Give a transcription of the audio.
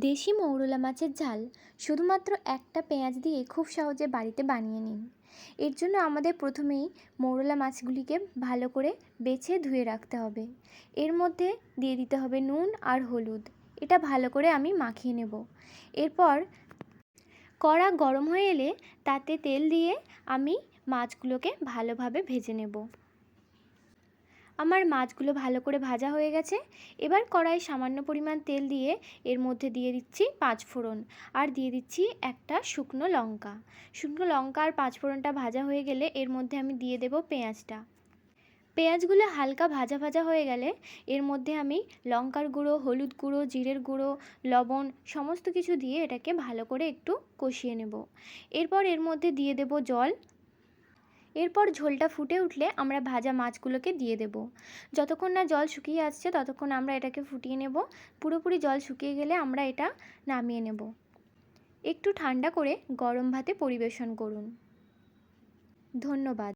দেশি মৌরলা মাছের ঝাল শুধুমাত্র একটা পেঁয়াজ দিয়ে খুব সহজে বাড়িতে বানিয়ে নিন। এর জন্য আমাদের প্রথমেই মৌরলা মাছগুলিকে ভালো করে বেছে ধুয়ে রাখতে হবে। এর মধ্যে দিয়ে দিতে হবে নুন আর হলুদ। এটা ভালো করে আমি মাখিয়ে নেব। এরপর কড়া গরম হয়ে এলে তাতে তেল দিয়ে আমি মাছগুলোকে ভালোভাবে ভেজে নেব। আমার মাছগুলো ভালো করে ভাজা হয়ে গেছে। এবার কড়াই সামান্য পরিমাণ তেল দিয়ে এর মধ্যে দিয়ে দিচ্ছি পাঁচফোড়ন আর দিয়ে দিচ্ছি একটা শুকনো লঙ্কা। শুকনো লঙ্কা আর পাঁচফোড়নটা ভাজা হয়ে গেলে এর মধ্যে আমি দিয়ে দেব পেঁয়াজটা। পেঁয়াজগুলো হালকা ভাজা ভাজা হয়ে গেলে এর মধ্যে আমি লঙ্কার গুঁড়ো, হলুদ গুঁড়ো, জিরের গুঁড়ো, লবণ সমস্ত কিছু দিয়ে এটাকে ভালো করে একটু কষিয়ে নেব। এরপর এর মধ্যে দিয়ে দেব জল। এরপর ঝোলটা ফুটে উঠলে আমরা ভাজা মাছগুলোকে দিয়ে দেব। যতক্ষণ না জল শুকিয়ে আসছে ততক্ষণ আমরা এটাকে ফুটিয়ে নেব। পুরোপুরি জল শুকিয়ে গেলে আমরা এটা নামিয়ে নেব। একটু ঠান্ডা করে গরম ভাতে পরিবেশন করুন। ধন্যবাদ।